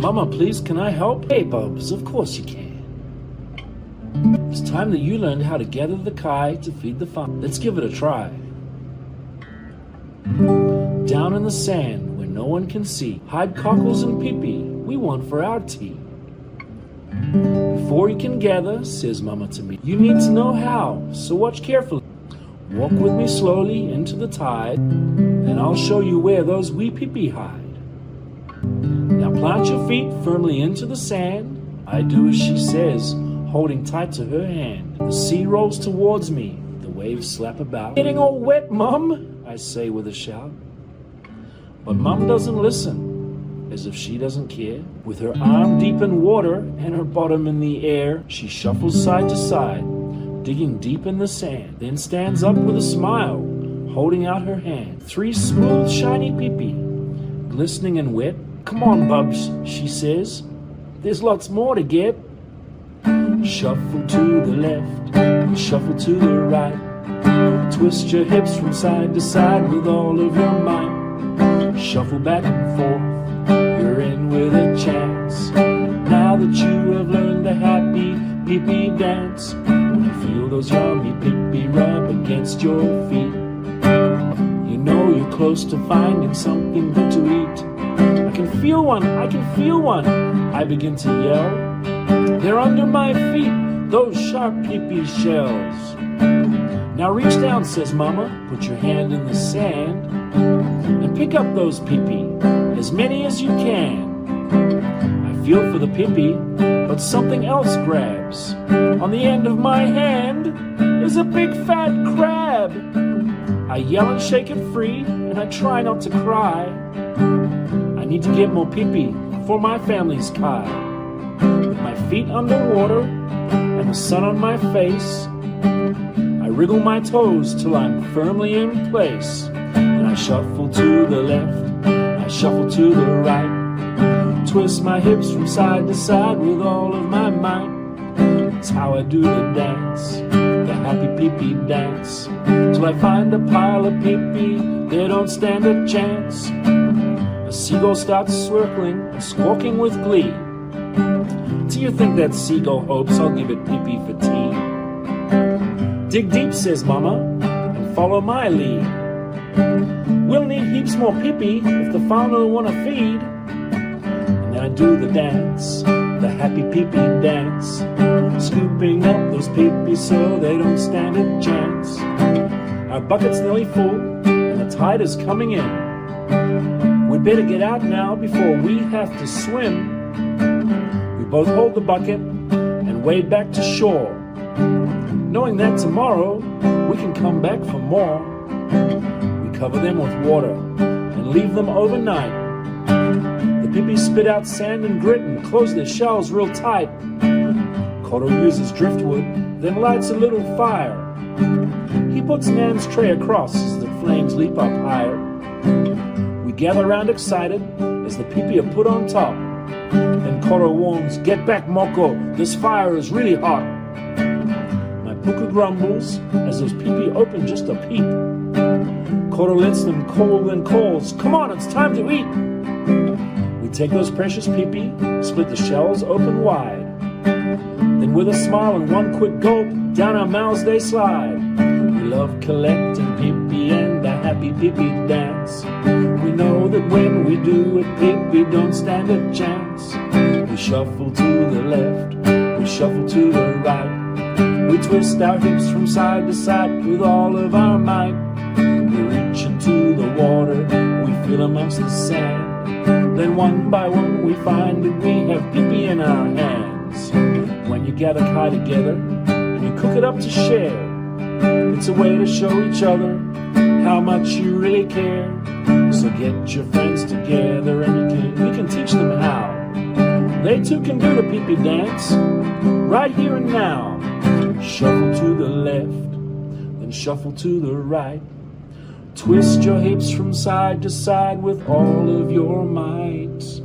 Mama, please, can I help? Hey, Bubs, of course you can. It's time that you learned how to gather the kai to feed the farm. Let's give it a try. Down in the sand where no one can see, hide cockles and Pipi, we want for our tea. Before you can gather, says Mama to me, you need to know how, so watch carefully. Walk with me slowly into the tide, and I'll show you where those wee Pipi hide. Now plant your feet firmly into the sand. I do as she says, holding tight to her hand. The sea rolls towards me, the waves slap about. Getting all wet, Mum, I say with a shout. But Mum doesn't listen, as if she doesn't care. With her arm deep in water and her bottom in the air, she shuffles side to side, digging deep in the sand, then stands up with a smile, holding out her hand. 3 smooth, shiny Pipi, glistening and wet. Come on, Bubs, she says, there's lots more to get. Shuffle to the left, shuffle to the right. Twist your hips from side to side with all of your might. Shuffle back and forth, you're in with a chance. Now that you have learned the happy Pipi dance, when you feel those yummy Pipi rub against your feet, you know you're close to finding something good to eat. I can feel one, I can feel one, I begin to yell. They're under my feet, those sharp Pipi shells. Now reach down, says Mama, put your hand in the sand, and pick up those Pipi, as many as you can. I feel for the Pipi, but something else grabs. On the end of my hand is a big fat crab. I yell and shake it free, and I try not to cry. I need to get more Pipi for my family's kai. With my feet underwater and the sun on my face, I wriggle my toes till I'm firmly in place. And I shuffle to the left, I shuffle to the right. Twist my hips from side to side with all of my might. That's how I do the dance, the happy Pipi dance. Till I find a pile of Pipi, they don't stand a chance. A seagull starts swirling and squawking with glee. Do you think that seagull hopes I'll give it Pipi for tea? Dig deep, says Mama, and follow my lead. We'll need heaps more Pipi if the farm will want to feed. And then I do the dance, the happy Pipi dance, scooping up those Pipi so they don't stand a chance. Our bucket's nearly full, and the tide is coming in. We'd better get out now before we have to swim. We both hold the bucket and wade back to shore, knowing that tomorrow we can come back for more. We cover them with water and leave them overnight. The Pipi spit out sand and grit and close their shells real tight. Koro uses driftwood, then lights a little fire. He puts Nan's tray across as the flames leap up higher. We gather round excited as the Pipi are put on top. Then Koro warns, get back, Moko, this fire is really hot. My puka grumbles as those Pipi open just a peep. Koro lets them call and calls, come on, it's time to eat. We take those precious Pipi, split the shells open wide. Then with a smile and one quick gulp, down our mouths they slide. We love collecting Pipi and the happy Pipi dance. We know that when we do it, Pipi don't stand a chance. We shuffle to the left, we shuffle to the right. We twist our hips from side to side with all of our might. We reach into the water, we feel amongst the sand. Then one by one we find that we have Pipi in our hands. When you gather kai together and you cook it up to share, it's a way to show each other how much you really care. So get your friends together and you can teach them how. They too can do the Pipi dance right here and now. Shuffle to the left, then shuffle to the right. Twist your hips from side to side with all of your might.